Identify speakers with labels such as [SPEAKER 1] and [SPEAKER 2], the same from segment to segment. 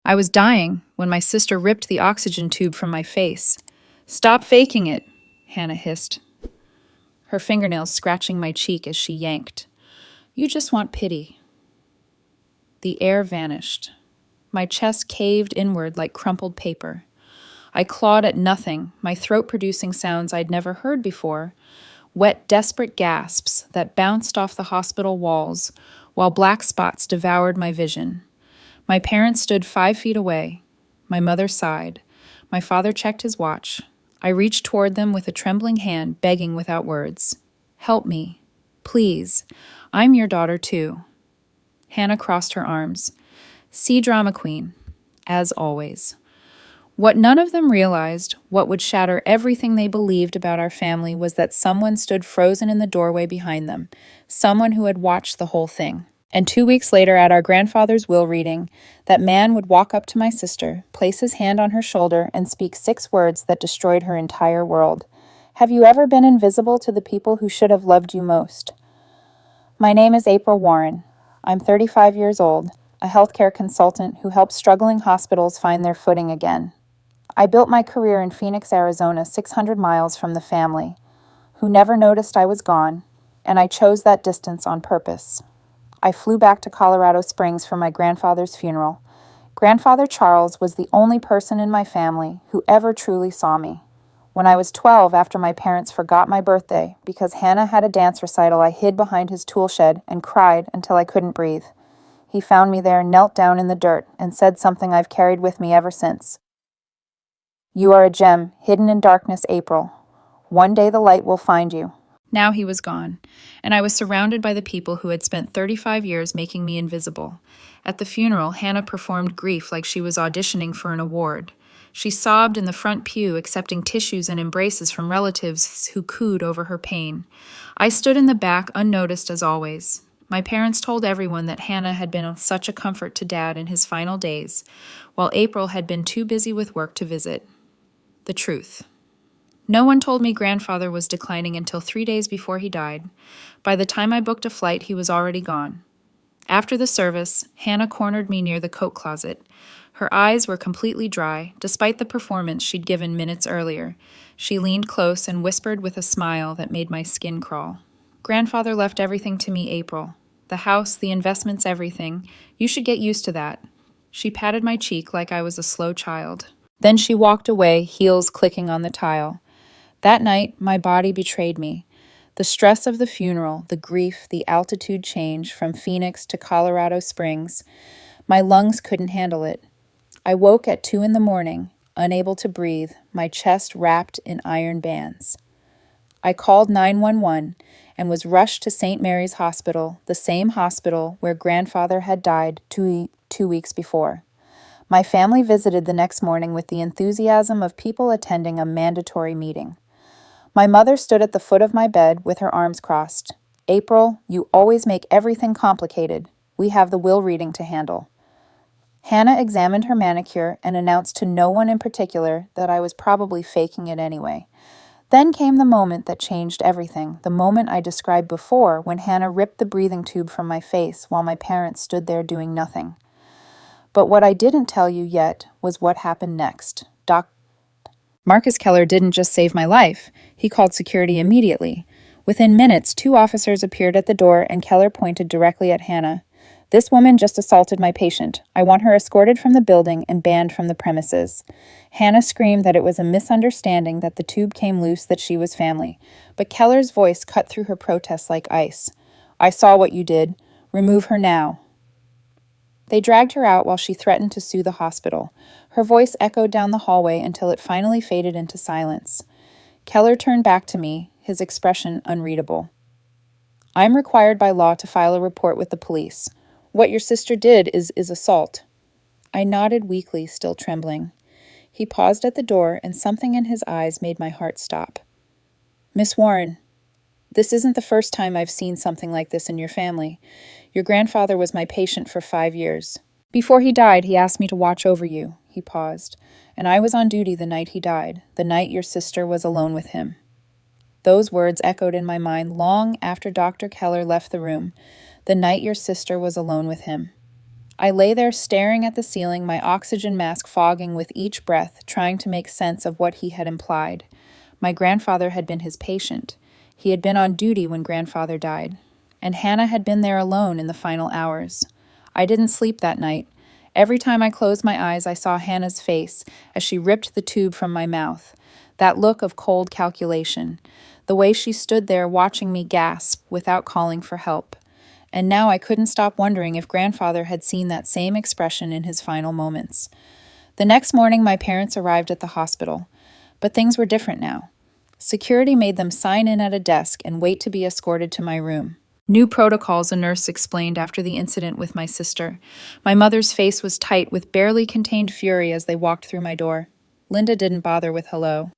[SPEAKER 1] I was dying when my sister ripped the oxygen tube from my face. "Stop faking it," Hannah hissed, her fingernails scratching my cheek as she yanked. "You just want pity." The air vanished. My chest caved inward like crumpled paper. I clawed at nothing, my throat producing sounds I'd never heard before, wet, desperate gasps that bounced off the hospital walls while black spots devoured my vision. My parents stood 5 feet away. My mother sighed. My father checked his watch. I reached toward them with a trembling hand, begging without words. "Help me. Please. I'm your daughter, too." Hannah crossed her arms. "See, drama queen. As always." What none of them realized, what would shatter everything they believed about our family, was that someone stood frozen in the doorway behind them, someone who had watched the whole thing. And 2 weeks later, at our grandfather's will reading, that man would walk up to my sister, place his hand on her shoulder, and speak 6 words that destroyed her entire world. "Have you ever been invisible to the people who should have loved you most?" My name is April Warren. I'm 35 years old, a healthcare consultant who helps struggling hospitals find their footing again. I built my career in Phoenix, Arizona, 600 miles from the family, who never noticed I was gone, and I chose that distance on purpose. I flew back to Colorado Springs for my grandfather's funeral. Grandfather Charles was the only person in my family who ever truly saw me. When I was 12, after my parents forgot my birthday because Hannah had a dance recital, I hid behind his tool shed and cried until I couldn't breathe. He found me there, knelt down in the dirt, and said something I've carried with me ever since. "You are a gem, hidden in darkness, April. One day the light will find you." Now he was gone, and I was surrounded by the people who had spent 35 years making me invisible. At the funeral, Hannah performed grief like she was auditioning for an award. She sobbed in the front pew, accepting tissues and embraces from relatives who cooed over her pain. I stood in the back, unnoticed as always. My parents told everyone that Hannah had been such a comfort to Dad in his final days, while April had been too busy with work to visit. The truth. No one told me grandfather was declining until 3 days before he died. By the time I booked a flight, he was already gone. After the service, Hannah cornered me near the coat closet. Her eyes were completely dry, despite the performance she'd given minutes earlier. She leaned close and whispered with a smile that made my skin crawl. "Grandfather left everything to me, April. The house, the investments, everything. You should get used to that." She patted my cheek like I was a slow child. Then she walked away, heels clicking on the tile. That night, my body betrayed me. The stress of the funeral, the grief, the altitude change from Phoenix to Colorado Springs, my lungs couldn't handle it. I woke at 2 a.m, unable to breathe, my chest wrapped in iron bands. I called 911 and was rushed to St. Mary's Hospital, the same hospital where grandfather had died 2 weeks before. My family visited the next morning with the enthusiasm of people attending a mandatory meeting. My mother stood at the foot of my bed with her arms crossed. "April, you always make everything complicated. We have the will reading to handle." Hannah examined her manicure and announced to no one in particular that I was probably faking it anyway. Then came the moment that changed everything, the moment I described before when Hannah ripped the breathing tube from my face while my parents stood there doing nothing. But what I didn't tell you yet was what happened next. Marcus Keller didn't just save my life. He called security immediately. Within minutes, 2 officers appeared at the door and Keller pointed directly at Hannah. "This woman just assaulted my patient. I want her escorted from the building and banned from the premises." Hannah screamed that it was a misunderstanding, that the tube came loose, that she was family. But Keller's voice cut through her protests like ice. "I saw what you did. Remove her now." They dragged her out while she threatened to sue the hospital. Her voice echoed down the hallway until it finally faded into silence. Keller turned back to me, his expression unreadable. "I'm required by law to file a report with the police. What your sister did is assault." I nodded weakly, still trembling. He paused at the door, and something in his eyes made my heart stop. "Miss Warren, this isn't the first time I've seen something like this in your family. Your grandfather was my patient for 5 years. Before he died, he asked me to watch over you." He paused. "And I was on duty the night he died, the night your sister was alone with him." Those words echoed in my mind long after Dr. Keller left the room. "The night your sister was alone with him." I lay there staring at the ceiling, my oxygen mask fogging with each breath, trying to make sense of what he had implied. My grandfather had been his patient. He had been on duty when grandfather died. And Hannah had been there alone in the final hours. I didn't sleep that night. Every time I closed my eyes, I saw Hannah's face as she ripped the tube from my mouth. That look of cold calculation. The way she stood there watching me gasp without calling for help. And now I couldn't stop wondering if grandfather had seen that same expression in his final moments. The next morning, my parents arrived at the hospital. But things were different now. Security made them sign in at a desk and wait to be escorted to my room. New protocols, a nurse explained after the incident with my sister. My mother's face was tight with barely contained fury as they walked through my door. Linda didn't bother with hello.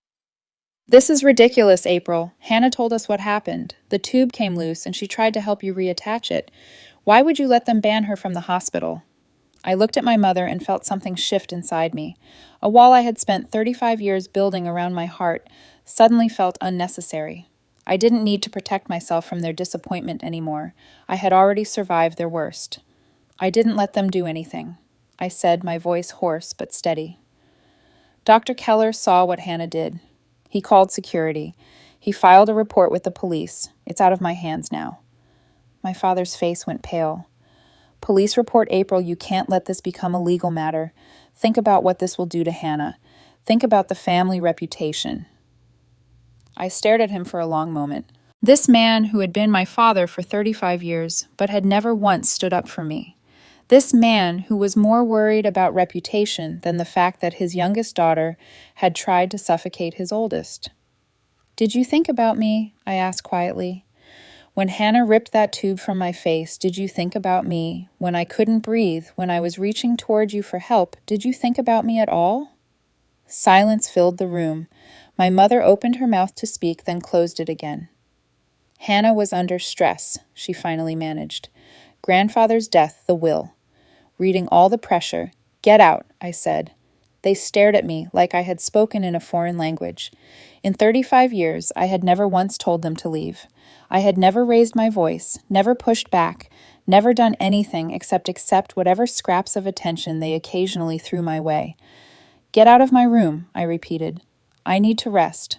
[SPEAKER 1] "This is ridiculous, April. Hannah told us what happened. The tube came loose and she tried to help you reattach it. Why would you let them ban her from the hospital?" I looked at my mother and felt something shift inside me. A wall I had spent 35 years building around my heart suddenly felt unnecessary. I didn't need to protect myself from their disappointment anymore. I had already survived their worst. "I didn't let them do anything," I said, my voice hoarse but steady. Dr. Keller saw what Hannah did. He called security. He filed a report with the police. It's out of my hands now. My father's face went pale. "Police report, April. You can't let this become a legal matter. Think about what this will do to Hannah. Think about the family reputation." I stared at him for a long moment. This man who had been my father for 35 years, but had never once stood up for me. This man who was more worried about reputation than the fact that his youngest daughter had tried to suffocate his oldest. "Did you think about me?" I asked quietly. "When Hannah ripped that tube from my face, did you think about me? When I couldn't breathe, when I was reaching toward you for help, did you think about me at all?" Silence filled the room. My mother opened her mouth to speak, then closed it again. "Hannah was under stress," she finally managed. "Grandfather's death, the will. Reading all the pressure. Get out," I said. They stared at me like I had spoken in a foreign language. In 35 years, I had never once told them to leave. I had never raised my voice, never pushed back, never done anything except accept whatever scraps of attention they occasionally threw my way. "Get out of my room," I repeated. "I need to rest."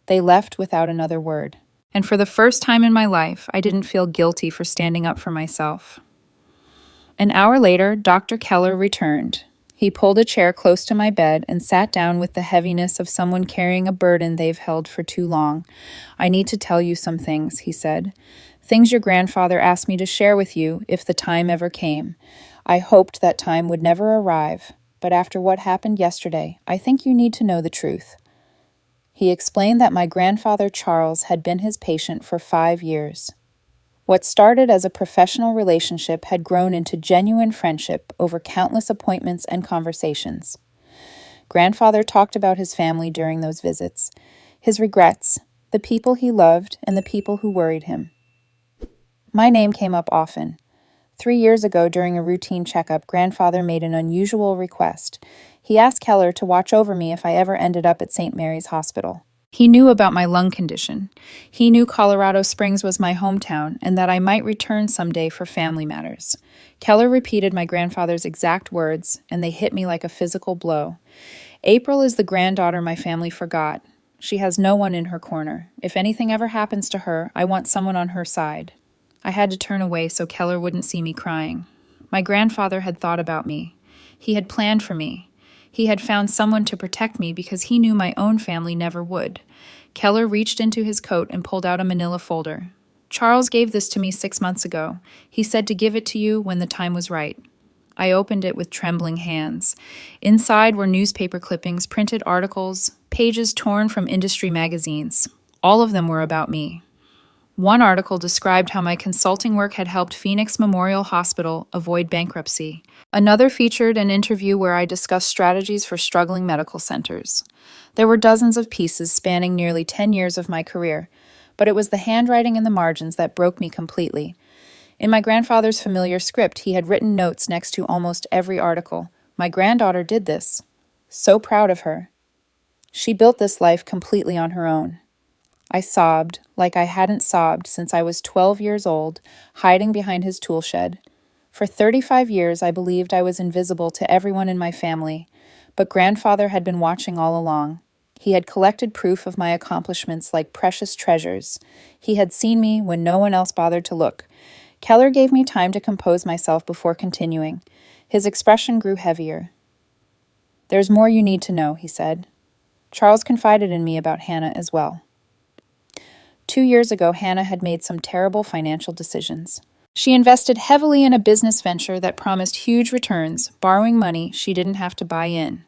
[SPEAKER 1] They left without another word. And for the first time in my life, I didn't feel guilty for standing up for myself. An hour later, Dr. Keller returned. He pulled a chair close to my bed and sat down with the heaviness of someone carrying a burden they've held for too long. "I need to tell you some things," he said. "Things your grandfather asked me to share with you if the time ever came. I hoped that time would never arrive, but after what happened yesterday, I think you need to know the truth." He explained that my grandfather Charles had been his patient for 5 years. What started as a professional relationship had grown into genuine friendship over countless appointments and conversations. Grandfather talked about his family during those visits, his regrets, the people he loved, and the people who worried him. My name came up often. 3 years ago, during a routine checkup, Grandfather made an unusual request. He asked Keller to watch over me if I ever ended up at St. Mary's Hospital. He knew about my lung condition. He knew Colorado Springs was my hometown and that I might return someday for family matters. Keller repeated my grandfather's exact words, and they hit me like a physical blow. "April is the granddaughter my family forgot. She has no one in her corner. If anything ever happens to her, I want someone on her side." I had to turn away so Keller wouldn't see me crying. My grandfather had thought about me. He had planned for me. He had found someone to protect me because he knew my own family never would. Keller reached into his coat and pulled out a manila folder. "Charles gave this to me 6 months ago. He said to give it to you when the time was right." I opened it with trembling hands. Inside were newspaper clippings, printed articles, pages torn from industry magazines. All of them were about me. One article described how my consulting work had helped Phoenix Memorial Hospital avoid bankruptcy. Another featured an interview where I discussed strategies for struggling medical centers. There were dozens of pieces spanning nearly 10 years of my career, but it was the handwriting in the margins that broke me completely. In my grandfather's familiar script, he had written notes next to almost every article. "My granddaughter did this. So proud of her. She built this life completely on her own." I sobbed like I hadn't sobbed since I was 12 years old, hiding behind his tool shed. For 35 years, I believed I was invisible to everyone in my family, but grandfather had been watching all along. He had collected proof of my accomplishments like precious treasures. He had seen me when no one else bothered to look. Keller gave me time to compose myself before continuing. His expression grew heavier. "There's more you need to know," he said. "Charles confided in me about Hannah as well. 2 years ago, Hannah had made some terrible financial decisions. She invested heavily in a business venture that promised huge returns, borrowing money she didn't have to buy in.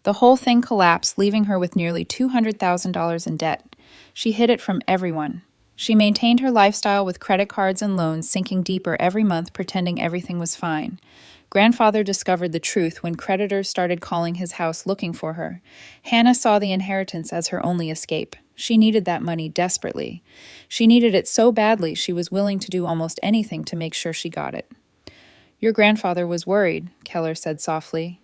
[SPEAKER 1] The whole thing collapsed, leaving her with nearly $200,000 in debt. She hid it from everyone. She maintained her lifestyle with credit cards and loans sinking deeper every month, pretending everything was fine. Grandfather discovered the truth when creditors started calling his house looking for her. Hannah saw the inheritance as her only escape. She needed that money desperately. She needed it so badly she was willing to do almost anything to make sure she got it. Your grandfather was worried," Keller said softly.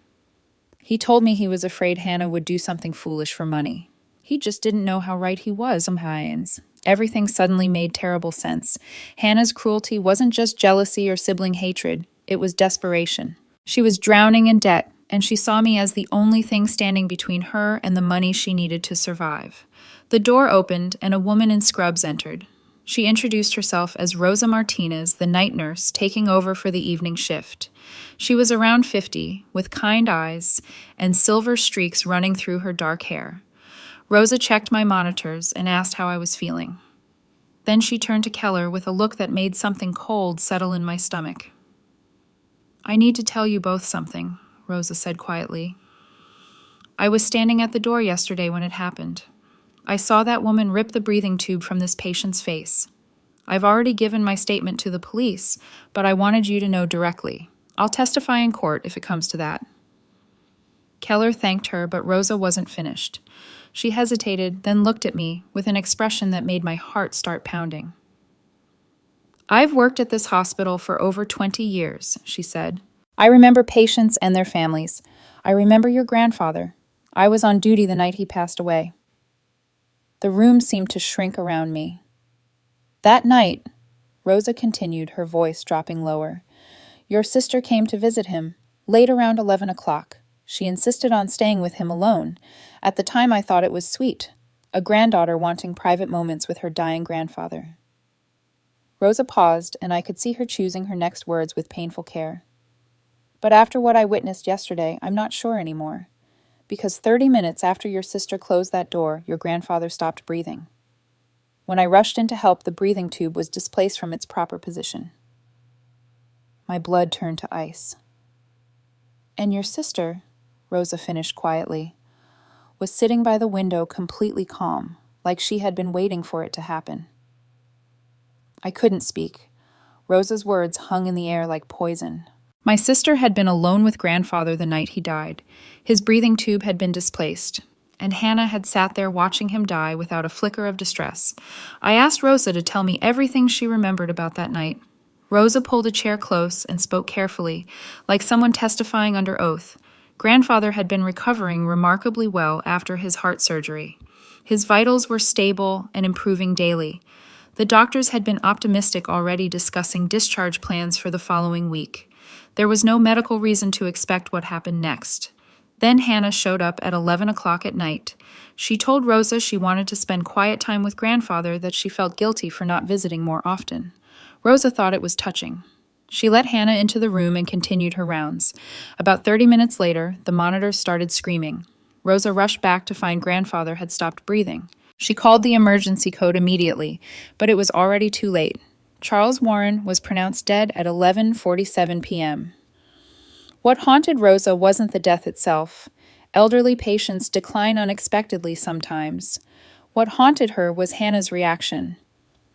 [SPEAKER 1] "He told me he was afraid Hannah would do something foolish for money. He just didn't know how right he was sometimes." Everything suddenly made terrible sense. Hannah's cruelty wasn't just jealousy or sibling hatred. It was desperation. She was drowning in debt, and she saw me as the only thing standing between her and the money she needed to survive. The door opened, and a woman in scrubs entered. She introduced herself as Rosa Martinez, the night nurse, taking over for the evening shift. She was around 50, with kind eyes and silver streaks running through her dark hair. Rosa checked my monitors and asked how I was feeling. Then she turned to Keller with a look that made something cold settle in my stomach. "I need to tell you both something," Rosa said quietly. "I was standing at the door yesterday when it happened. I saw that woman rip the breathing tube from this patient's face. I've already given my statement to the police, but I wanted you to know directly. I'll testify in court if it comes to that." Keller thanked her, but Rosa wasn't finished. She hesitated, then looked at me with an expression that made my heart start pounding. "I've worked at this hospital for over 20 years, she said. "I remember patients and their families. I remember your grandfather. I was on duty the night he passed away." The room seemed to shrink around me. "That night," Rosa continued, her voice dropping lower, "your sister came to visit him, late around 11 o'clock. She insisted on staying with him alone. At the time, I thought it was sweet, a granddaughter wanting private moments with her dying grandfather." Rosa paused, and I could see her choosing her next words with painful care. "But after what I witnessed yesterday, I'm not sure anymore. Because 30 minutes after your sister closed that door, your grandfather stopped breathing. When I rushed in to help, the breathing tube was displaced from its proper position." My blood turned to ice. "And your sister," Rosa finished quietly, "was sitting by the window completely calm, like she had been waiting for it to happen." I couldn't speak. Rosa's words hung in the air like poison. My sister had been alone with grandfather the night he died. His breathing tube had been displaced, and Hannah had sat there watching him die without a flicker of distress. I asked Rosa to tell me everything she remembered about that night. Rosa pulled a chair close and spoke carefully, like someone testifying under oath. Grandfather had been recovering remarkably well after his heart surgery. His vitals were stable and improving daily. The doctors had been optimistic already, discussing discharge plans for the following week. There was no medical reason to expect what happened next. Then Hannah showed up at 11 o'clock at night. She told Rosa she wanted to spend quiet time with grandfather, that she felt guilty for not visiting more often. Rosa thought it was touching. She let Hannah into the room and continued her rounds. About 30 minutes later, the monitors started screaming. Rosa rushed back to find grandfather had stopped breathing. She called the emergency code immediately, but it was already too late. Charles Warren was pronounced dead at 11:47 p.m. What haunted Rosa wasn't the death itself. Elderly patients decline unexpectedly sometimes. What haunted her was Hannah's reaction.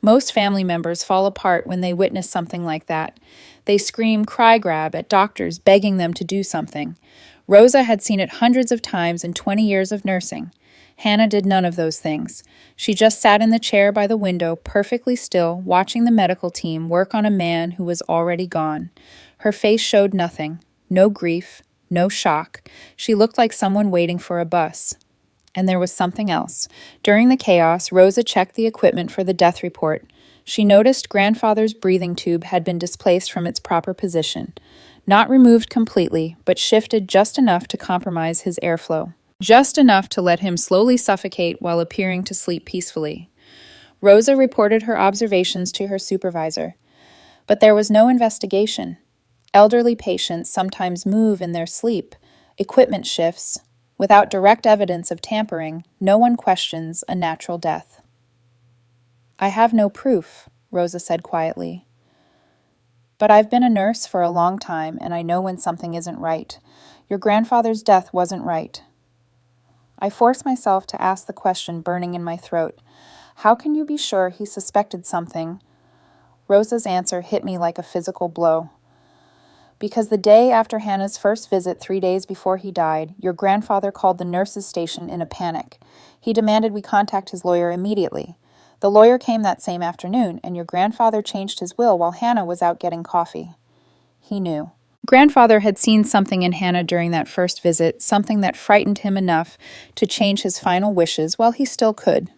[SPEAKER 1] Most family members fall apart when they witness something like that. They scream, cry grab at doctors begging them to do something. Rosa had seen it hundreds of times in 20 years of nursing. Hannah did none of those things. She just sat in the chair by the window, perfectly still, watching the medical team work on a man who was already gone. Her face showed nothing. No grief, no shock. She looked like someone waiting for a bus. And there was something else. During the chaos, Rosa checked the equipment for the death report. She noticed grandfather's breathing tube had been displaced from its proper position, not removed completely, but shifted just enough to compromise his airflow, just enough to let him slowly suffocate while appearing to sleep peacefully. Rosa reported her observations to her supervisor, but there was no investigation. Elderly patients sometimes move in their sleep, equipment shifts. Without direct evidence of tampering, no one questions a natural death. I have no proof, Rosa said quietly. But I've been a nurse for a long time, and I know when something isn't right. Your grandfather's death wasn't right. I forced myself to ask the question burning in my throat. How can you be sure he suspected something? Rosa's answer hit me like a physical blow. Because the day after Hannah's first visit, 3 days before he died, your grandfather called the nurses' station in a panic. He demanded we contact his lawyer immediately. The lawyer came that same afternoon, and your grandfather changed his will while Hannah was out getting coffee. He knew. Grandfather had seen something in Hannah during that first visit, something that frightened him enough to change his final wishes while he still could.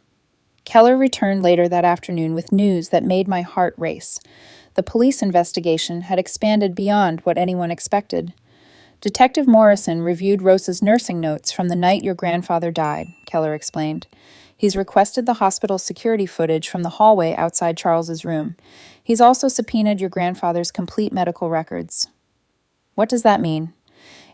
[SPEAKER 1] Keller returned later that afternoon with news that made my heart race. The police investigation had expanded beyond what anyone expected. Detective Morrison reviewed Rosa's nursing notes from the night your grandfather died, Keller explained. He's requested the hospital security footage from the hallway outside Charles's room. He's also subpoenaed your grandfather's complete medical records. What does that mean?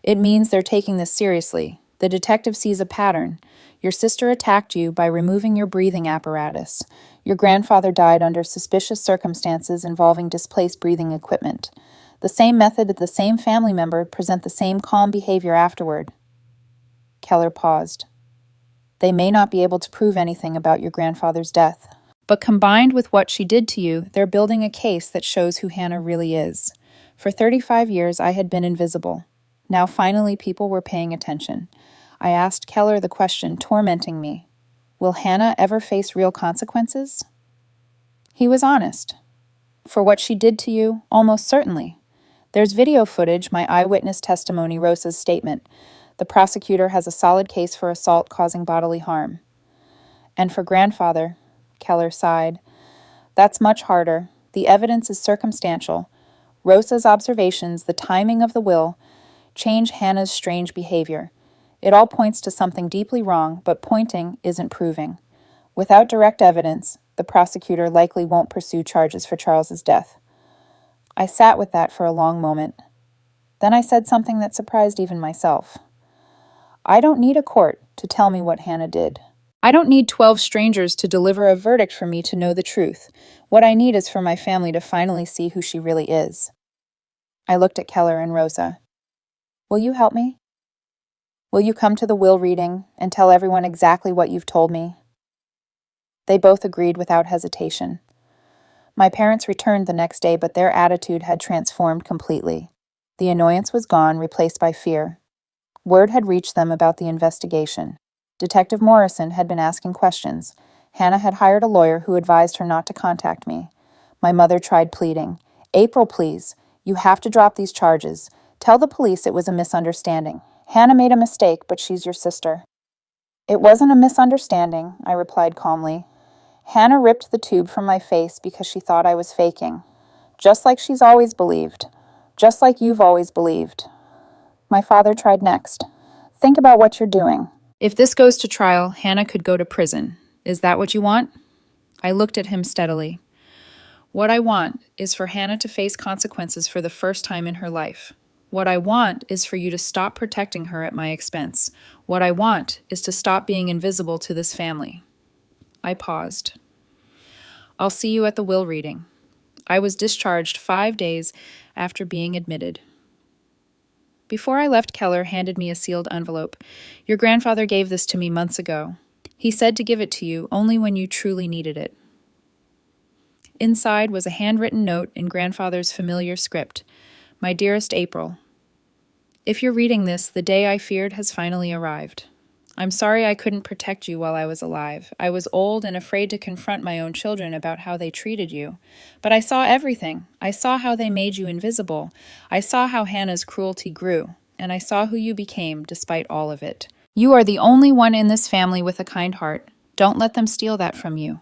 [SPEAKER 1] It means they're taking this seriously. The detective sees a pattern. Your sister attacked you by removing your breathing apparatus. Your grandfather died under suspicious circumstances involving displaced breathing equipment. The same method, the same family member present the same calm behavior afterward. Keller paused. They may not be able to prove anything about your grandfather's death, but combined with what she did to you, they're building a case that shows who Hannah really is. For 35 years, I had been invisible. Now finally people were paying attention. I asked Keller the question tormenting me. Will Hannah ever face real consequences? He was honest. For what she did to you, almost certainly. There's video footage, my eyewitness testimony, Rosa's statement. The prosecutor has a solid case for assault causing bodily harm. And for grandfather, Keller sighed, that's much harder. The evidence is circumstantial. Rosa's observations, the timing of the will, change Hannah's strange behavior. It all points to something deeply wrong, but pointing isn't proving. Without direct evidence, the prosecutor likely won't pursue charges for Charles's death. I sat with that for a long moment. Then I said something that surprised even myself. I don't need a court to tell me what Hannah did. I don't need 12 strangers to deliver a verdict for me to know the truth. What I need is for my family to finally see who she really is. I looked at Keller and Rosa. Will you help me? Will you come to the will reading and tell everyone exactly what you've told me? They both agreed without hesitation. My parents returned the next day, but their attitude had transformed completely. The annoyance was gone, replaced by fear. Word had reached them about the investigation. Detective Morrison had been asking questions. Hannah had hired a lawyer who advised her not to contact me. My mother tried pleading. April, please. You have to drop these charges. Tell the police it was a misunderstanding. Hannah made a mistake, but she's your sister. It wasn't a misunderstanding, I replied calmly. Hannah ripped the tube from my face because she thought I was faking. Just like she's always believed. Just like you've always believed. My father tried next. Think about what you're doing. If this goes to trial, Hannah could go to prison. Is that what you want? I looked at him steadily. What I want is for Hannah to face consequences for the first time in her life. What I want is for you to stop protecting her at my expense. What I want is to stop being invisible to this family. I paused. I'll see you at the will reading. I was discharged 5 days after being admitted. Before I left, Keller handed me a sealed envelope. Your grandfather gave this to me months ago. He said to give it to you only when you truly needed it. Inside was a handwritten note in grandfather's familiar script. My dearest April, if you're reading this, the day I feared has finally arrived. I'm sorry I couldn't protect you while I was alive. I was old and afraid to confront my own children about how they treated you. But I saw everything. I saw how they made you invisible. I saw how Hannah's cruelty grew. And I saw who you became despite all of it. You are the only one in this family with a kind heart. Don't let them steal that from you.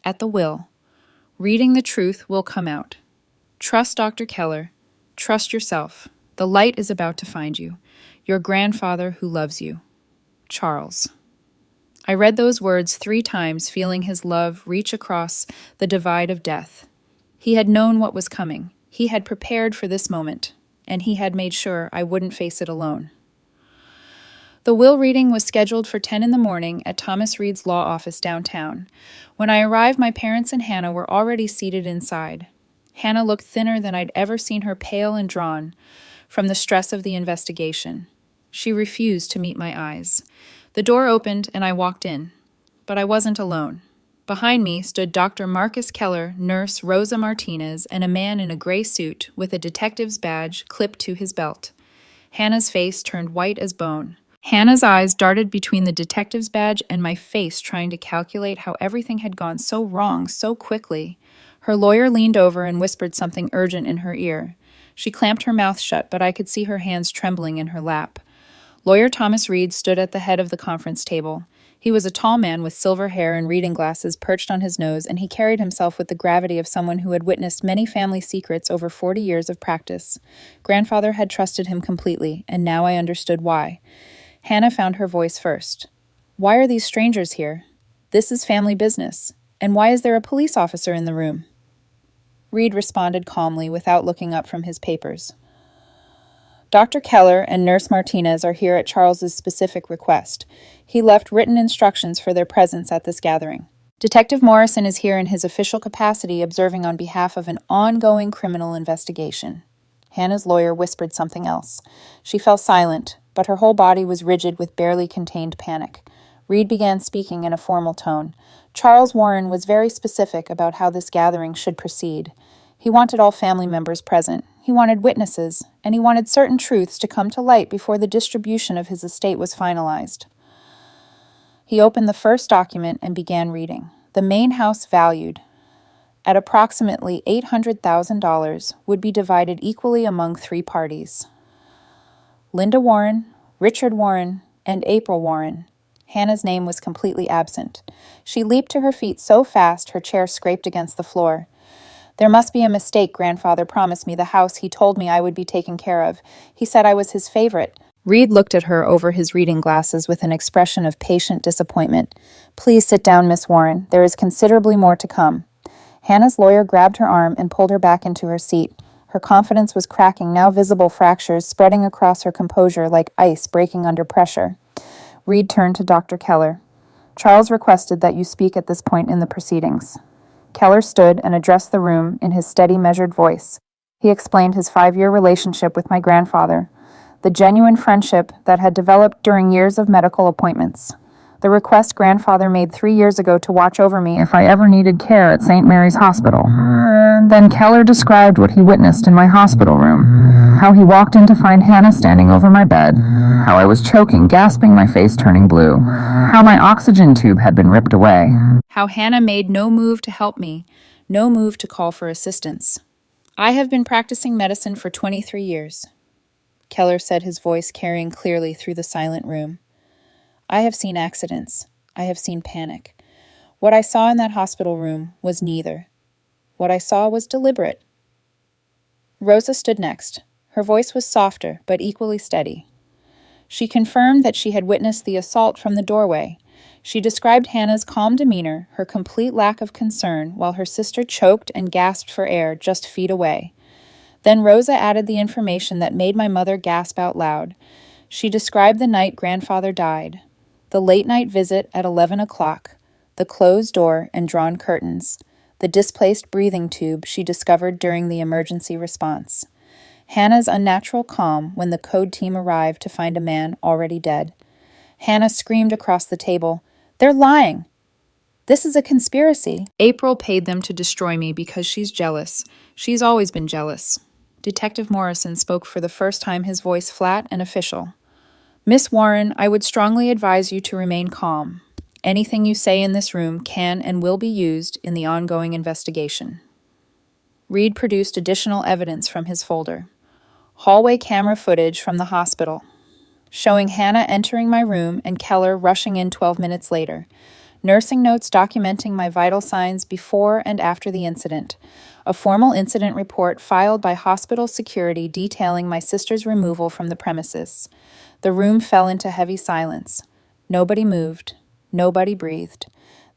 [SPEAKER 1] At the will. Reading the truth will come out. Trust Dr. Keller. Trust yourself. The light is about to find you. Your grandfather who loves you. Charles. I read those words 3 times, feeling his love reach across the divide of death. He had known what was coming. He had prepared for this moment, and he had made sure I wouldn't face it alone. The will reading was scheduled for 10 in the morning at Thomas Reed's law office downtown. When I arrived, my parents and Hannah were already seated inside. Hannah looked thinner than I'd ever seen her, pale and drawn from the stress of the investigation. She refused to meet my eyes. The door opened and I walked in, but I wasn't alone. Behind me stood Dr. Marcus Keller, nurse Rosa Martinez, and a man in a gray suit with a detective's badge clipped to his belt. Hannah's face turned white as bone. Hannah's eyes darted between the detective's badge and my face, trying to calculate how everything had gone so wrong so quickly. Her lawyer leaned over and whispered something urgent in her ear. She clamped her mouth shut, but I could see her hands trembling in her lap. Lawyer Thomas Reed stood at the head of the conference table. He was a tall man with silver hair and reading glasses perched on his nose, and he carried himself with the gravity of someone who had witnessed many family secrets over 40 years of practice. Grandfather had trusted him completely, and now I understood why. Hannah found her voice first. Why are these strangers here? This is family business. And why is there a police officer in the room? Reed responded calmly without looking up from his papers. Dr. Keller and Nurse Martinez are here at Charles's specific request. He left written instructions for their presence at this gathering. Detective Morrison is here in his official capacity, observing on behalf of an ongoing criminal investigation. Hannah's lawyer whispered something else. She fell silent, but her whole body was rigid with barely contained panic. Reed began speaking in a formal tone. Charles Warren was very specific about how this gathering should proceed. He wanted all family members present. He wanted witnesses, and he wanted certain truths to come to light before the distribution of his estate was finalized. He opened the first document and began reading. The main house, valued at approximately $800,000, would be divided equally among 3 parties: Linda Warren, Richard Warren, and April Warren. Hannah's name was completely absent. She leaped to her feet so fast her chair scraped against the floor. There must be a mistake. Grandfather promised me the house he told me I would be taken care of. He said I was his favorite. Reed looked at her over his reading glasses with an expression of patient disappointment. Please sit down, Miss Warren. There is considerably more to come. Hannah's lawyer grabbed her arm and pulled her back into her seat. Her confidence was cracking, now visible fractures spreading across her composure like ice breaking under pressure. Reed turned to Dr. Keller. Charles requested that you speak at this point in the proceedings. Keller stood and addressed the room in his steady, measured voice. He explained his 5-year relationship with my grandfather, the genuine friendship that had developed during years of medical appointments. The request grandfather made 3 years ago to watch over me if I ever needed care at St. Mary's Hospital. Then Keller described what he witnessed in my hospital room, how he walked in to find Hannah standing over my bed, how I was choking, gasping, my face turning blue, how my oxygen tube had been ripped away, how Hannah made no move to help me, no move to call for assistance. I have been practicing medicine for 23 years, Keller said, his voice carrying clearly through the silent room. I have seen accidents. I have seen panic. What I saw in that hospital room was neither. What I saw was deliberate. Rosa stood next. Her voice was softer, but equally steady. She confirmed that she had witnessed the assault from the doorway. She described Hannah's calm demeanor, her complete lack of concern, while her sister choked and gasped for air just feet away. Then Rosa added the information that made my mother gasp out loud. She described the night grandfather died. The late-night visit at 11 o'clock, the closed door and drawn curtains, the displaced breathing tube she discovered during the emergency response. Hannah's unnatural calm when the code team arrived to find a man already dead. Hannah screamed across the table, "They're lying! This is a conspiracy." April paid them to destroy me because she's jealous. She's always been jealous. Detective Morrison spoke for the first time, his voice flat and official. Miss Warren, I would strongly advise you to remain calm. Anything you say in this room can and will be used in the ongoing investigation. Reed produced additional evidence from his folder. Hallway camera footage from the hospital, showing Hannah entering my room and Keller rushing in 12 minutes later. Nursing notes documenting my vital signs before and after the incident. A formal incident report filed by hospital security detailing my sister's removal from the premises. The room fell into heavy silence. Nobody moved. Nobody breathed.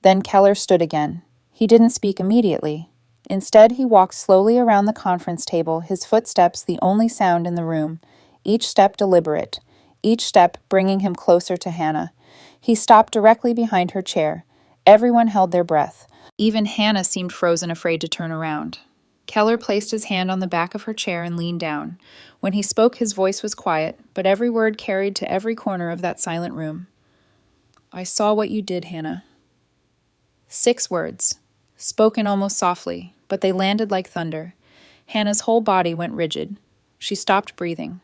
[SPEAKER 1] Then Keller stood again. He didn't speak immediately. Instead, he walked slowly around the conference table, his footsteps the only sound in the room, each step deliberate, each step bringing him closer to Hannah. He stopped directly behind her chair. Everyone held their breath. Even Hannah seemed frozen, afraid to turn around. Keller placed his hand on the back of her chair and leaned down. When he spoke, his voice was quiet, but every word carried to every corner of that silent room. "I saw what you did, Hannah." 6 words, spoken almost softly, but they landed like thunder. Hannah's whole body went rigid. She stopped breathing.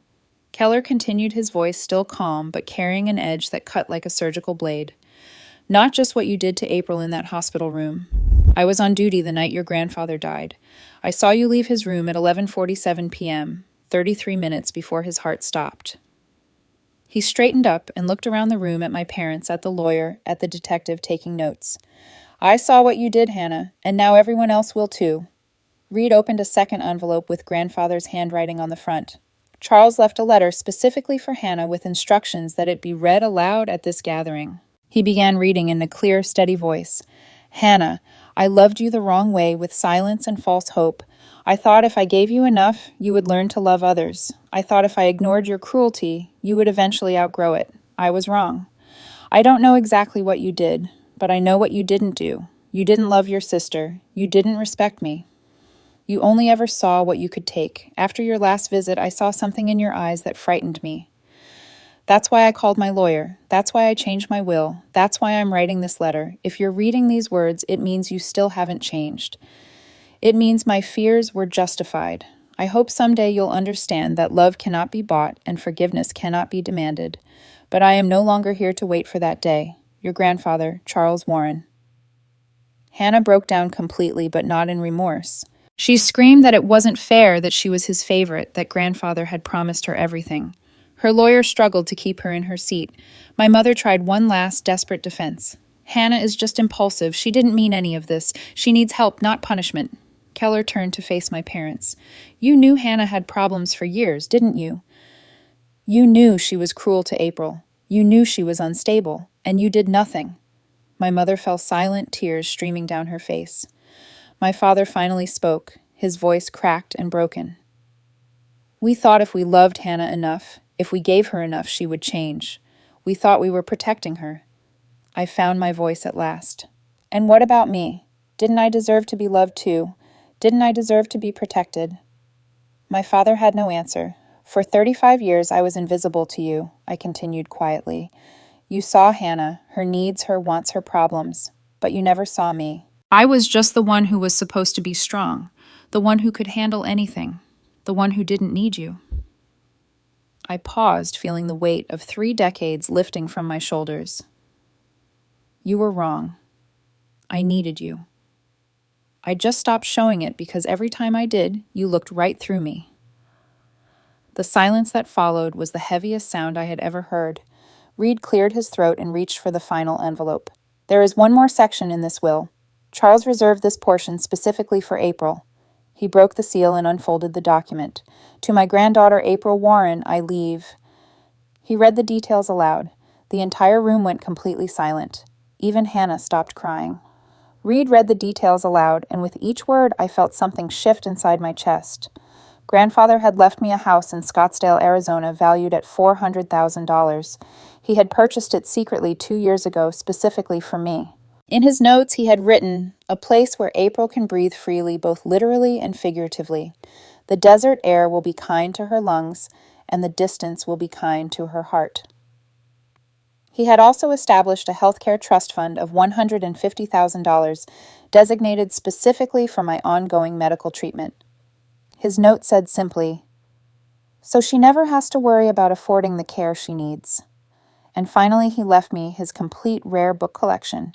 [SPEAKER 1] Keller continued, his voice still calm, but carrying an edge that cut like a surgical blade. "Not just what you did to April in that hospital room. I was on duty the night your grandfather died. I saw you leave his room at 11:47 p.m., 33 minutes before his heart stopped." He straightened up and looked around the room at my parents, at the lawyer, at the detective taking notes. "I saw what you did, Hannah, and now everyone else will too." Reed opened a second envelope with grandfather's handwriting on the front. Charles left a letter specifically for Hannah with instructions that it be read aloud at this gathering. He began reading in a clear, steady voice. "Hannah, I loved you the wrong way with silence and false hope. I thought if I gave you enough, you would learn to love others. I thought if I ignored your cruelty, you would eventually outgrow it. I was wrong. I don't know exactly what you did, but I know what you didn't do. You didn't love your sister. You didn't respect me. You only ever saw what you could take. After your last visit, I saw something in your eyes that frightened me. That's why I called my lawyer. That's why I changed my will. That's why I'm writing this letter. If you're reading these words, it means you still haven't changed. It means my fears were justified. I hope someday you'll understand that love cannot be bought and forgiveness cannot be demanded. But I am no longer here to wait for that day. Your grandfather, Charles Warren." Hannah broke down completely, but not in remorse. She screamed that it wasn't fair, that she was his favorite, that grandfather had promised her everything. Her lawyer struggled to keep her in her seat. My mother tried one last, desperate defense. "Hannah is just impulsive. She didn't mean any of this. She needs help, not punishment." Keller turned to face my parents. "You knew Hannah had problems for years, didn't you? You knew she was cruel to April. You knew she was unstable, and you did nothing." My mother fell silent, tears streaming down her face. My father finally spoke, his voice cracked and broken. "We thought if we loved Hannah enough, if we gave her enough, she would change. We thought we were protecting her." I found my voice at last. "And what about me? Didn't I deserve to be loved too? Didn't I deserve to be protected?" My father had no answer. "For 35 years I was invisible to you," I continued quietly. "You saw Hannah, her needs, her wants, her problems, but you never saw me. I was just the one who was supposed to be strong, the one who could handle anything, the one who didn't need you." I paused, feeling the weight of 3 decades lifting from my shoulders. "You were wrong. I needed you. I just stopped showing it because every time I did, you looked right through me." The silence that followed was the heaviest sound I had ever heard. Reed cleared his throat and reached for the final envelope. "There is one more section in this will. Charles reserved this portion specifically for April." He broke the seal and unfolded the document. "To my granddaughter April Warren, I leave." He read the details aloud. The entire room went completely silent. Even Hannah stopped crying. Reed read the details aloud, and with each word I felt something shift inside my chest. Grandfather had left me a house in Scottsdale, Arizona, valued at $400,000. He had purchased it secretly 2 years ago, specifically for me. In his notes, he had written, "A place where April can breathe freely, both literally and figuratively. The desert air will be kind to her lungs, and the distance will be kind to her heart." He had also established a healthcare trust fund of $150,000, designated specifically for my ongoing medical treatment. His note said simply, "So she never has to worry about affording the care she needs." And finally, he left me his complete rare book collection,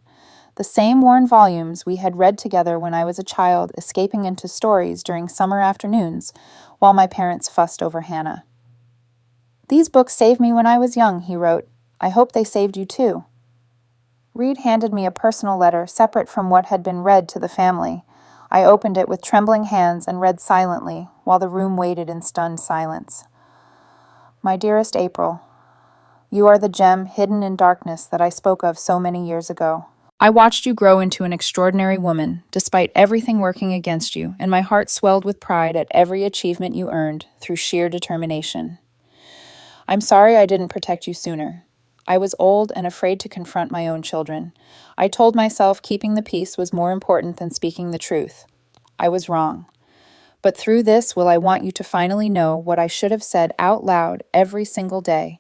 [SPEAKER 1] the same worn volumes we had read together when I was a child, escaping into stories during summer afternoons while my parents fussed over Hannah. "These books saved me when I was young," he wrote. "I hope they saved you too." Reed handed me a personal letter separate from what had been read to the family. I opened it with trembling hands and read silently, while the room waited in stunned silence. My dearest April, you are the gem hidden in darkness that I spoke of so many years ago. I watched you grow into an extraordinary woman, despite everything working against you, and my heart swelled with pride at every achievement you earned through sheer determination. I'm sorry I didn't protect you sooner. I was old and afraid to confront my own children. I told myself keeping the peace was more important than speaking the truth. I was wrong. But through this will I want you to finally know what I should have said out loud every single day.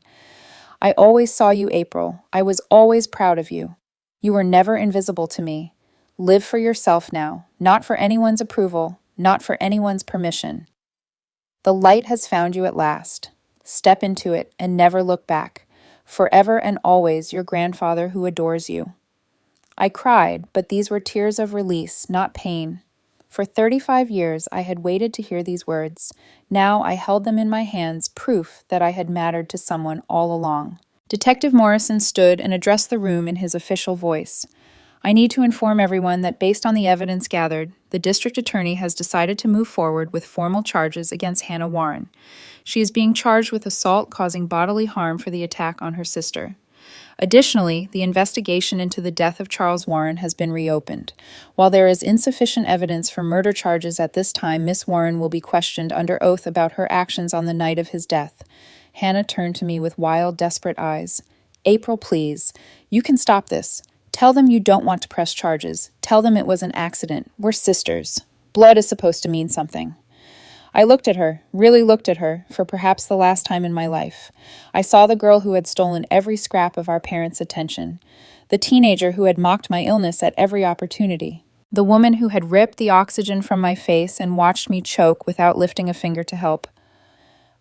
[SPEAKER 1] I always saw you, April. I was always proud of you. You were never invisible to me. Live for yourself now, not for anyone's approval, not for anyone's permission. The light has found you at last. Step into it and never look back. Forever and always your grandfather who adores you. I cried, but these were tears of release, not pain. For 35 years I had waited to hear these words. Now I held them in my hands, proof that I had mattered to someone all along. Detective Morrison stood and addressed the room in his official voice. I need to inform everyone that based on the evidence gathered, the district attorney has decided to move forward with formal charges against Hannah Warren. She is being charged with assault causing bodily harm for the attack on her sister. Additionally, the investigation into the death of Charles Warren has been reopened. While there is insufficient evidence for murder charges at this time, Miss Warren will be questioned under oath about her actions on the night of his death. Hannah turned to me with wild, desperate eyes. April, please. You can stop this. Tell them you don't want to press charges. Tell them it was an accident. We're sisters. Blood is supposed to mean something. I looked at her, really looked at her, for perhaps the last time in my life. I saw the girl who had stolen every scrap of our parents' attention, the teenager who had mocked my illness at every opportunity, the woman who had ripped the oxygen from my face and watched me choke without lifting a finger to help.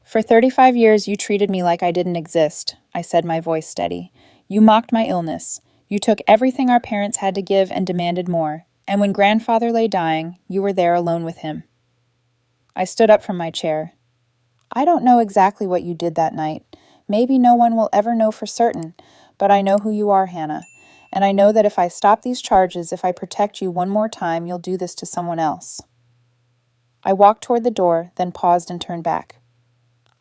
[SPEAKER 1] For 35 years you treated me like I didn't exist, I said, my voice steady. You mocked my illness. You took everything our parents had to give and demanded more, and when grandfather lay dying, you were there alone with him. I stood up from my chair. I don't know exactly what you did that night. Maybe no one will ever know for certain, but I know who you are, Hannah. And I know that if I stop these charges, if I protect you one more time, you'll do this to someone else. I walked toward the door, then paused and turned back.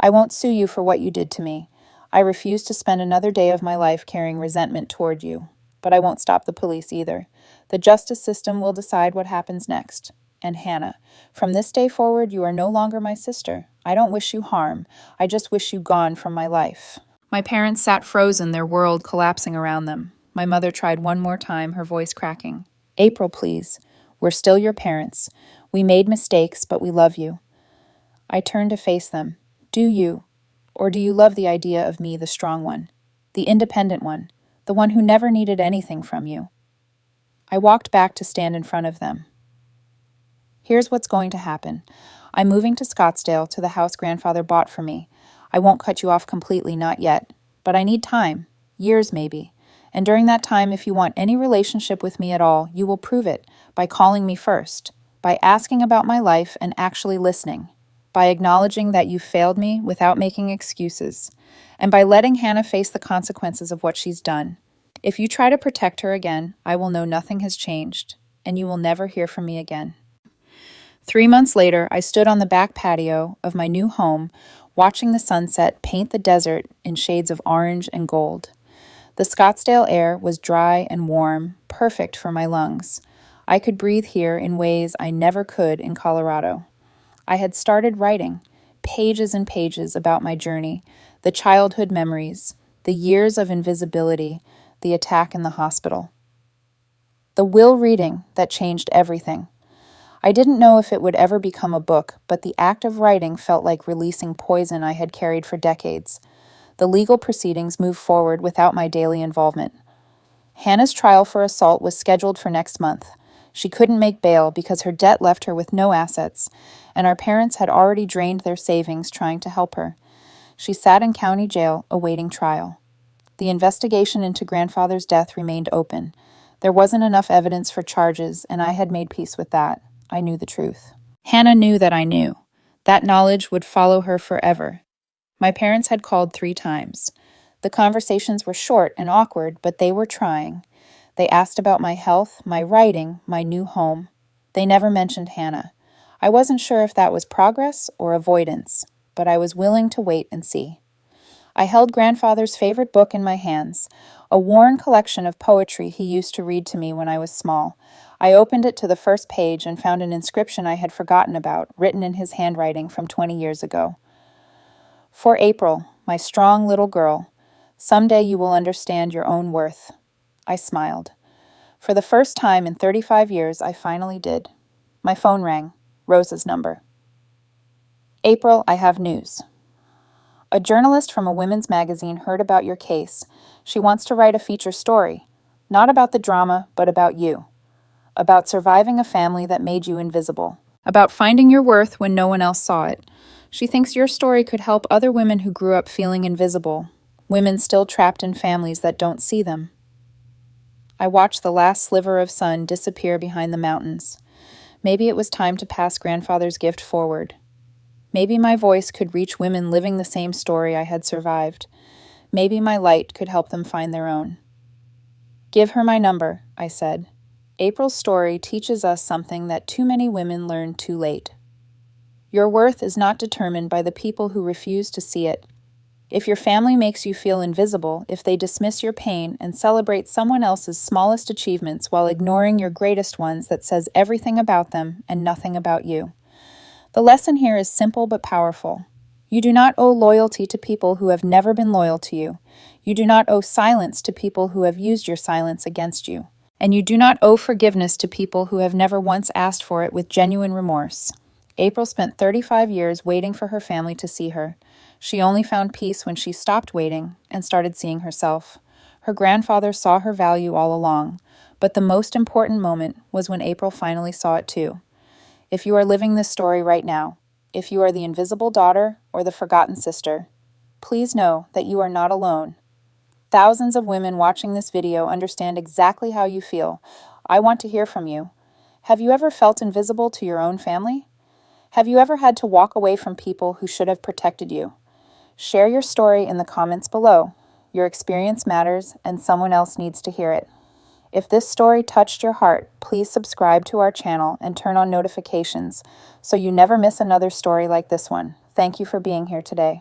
[SPEAKER 1] I won't sue you for what you did to me. I refuse to spend another day of my life carrying resentment toward you. But I won't stop the police either. The justice system will decide what happens next. And Hannah, from this day forward, you are no longer my sister. I don't wish you harm. I just wish you gone from my life. My parents sat frozen, their world collapsing around them. My mother tried one more time, her voice cracking. April, please. We're still your parents. We made mistakes, but we love you. I turned to face them. Do you? Or do you love the idea of me, the strong one, the independent one, the one who never needed anything from you? I walked back to stand in front of them. Here's what's going to happen. I'm moving to Scottsdale, to the house grandfather bought for me. I won't cut you off completely, not yet. But I need time. Years, maybe. And during that time, if you want any relationship with me at all, you will prove it by calling me first, by asking about my life and actually listening, by acknowledging that you failed me without making excuses, and by letting Hannah face the consequences of what she's done. If you try to protect her again, I will know nothing has changed, and you will never hear from me again. 3 months later, I stood on the back patio of my new home, watching the sunset paint the desert in shades of orange and gold. The Scottsdale air was dry and warm, perfect for my lungs. I could breathe here in ways I never could in Colorado. I had started writing, pages and pages about my journey, the childhood memories, the years of invisibility, the attack in the hospital. The will reading that changed everything. I didn't know if it would ever become a book, but the act of writing felt like releasing poison I had carried for decades. The legal proceedings moved forward without my daily involvement. Hannah's trial for assault was scheduled for next month. She couldn't make bail because her debt left her with no assets, and our parents had already drained their savings trying to help her. She sat in county jail awaiting trial. The investigation into grandfather's death remained open. There wasn't enough evidence for charges, and I had made peace with that. I knew the truth. Hannah knew that I knew. That knowledge would follow her forever. My parents had called 3 times. The conversations were short and awkward, but they were trying. They asked about my health, my writing, my new home. They never mentioned Hannah. I wasn't sure if that was progress or avoidance, but I was willing to wait and see. I held grandfather's favorite book in my hands, a worn collection of poetry he used to read to me when I was small. I opened it to the first page and found an inscription I had forgotten about, written in his handwriting from 20 years ago. For April, my strong little girl, someday you will understand your own worth. I smiled. For the first time in 35 years, I finally did. My phone rang. Rosa's number. April, I have news. A journalist from a women's magazine heard about your case. She wants to write a feature story. Not about the drama, but about you. About surviving a family that made you invisible. About finding your worth when no one else saw it. She thinks your story could help other women who grew up feeling invisible. Women still trapped in families that don't see them. I watched the last sliver of sun disappear behind the mountains. Maybe it was time to pass grandfather's gift forward. Maybe my voice could reach women living the same story I had survived. Maybe my light could help them find their own. Give her my number, I said. April's story teaches us something that too many women learn too late. Your worth is not determined by the people who refuse to see it. If your family makes you feel invisible, if they dismiss your pain and celebrate someone else's smallest achievements while ignoring your greatest ones that says everything about them and nothing about you. The lesson here is simple but powerful. You do not owe loyalty to people who have never been loyal to you. You do not owe silence to people who have used your silence against you. And you do not owe forgiveness to people who have never once asked for it with genuine remorse. April spent 35 years waiting for her family to see her. She only found peace when she stopped waiting and started seeing herself. Her grandfather saw her value all along, but the most important moment was when April finally saw it too. If you are living this story right now, if you are the invisible daughter or the forgotten sister, please know that you are not alone. Thousands of women watching this video understand exactly how you feel. I want to hear from you. Have you ever felt invisible to your own family? Have you ever had to walk away from people who should have protected you? Share your story in the comments below. Your experience matters, and someone else needs to hear it. If this story touched your heart, please subscribe to our channel and turn on notifications so you never miss another story like this one. Thank you for being here today.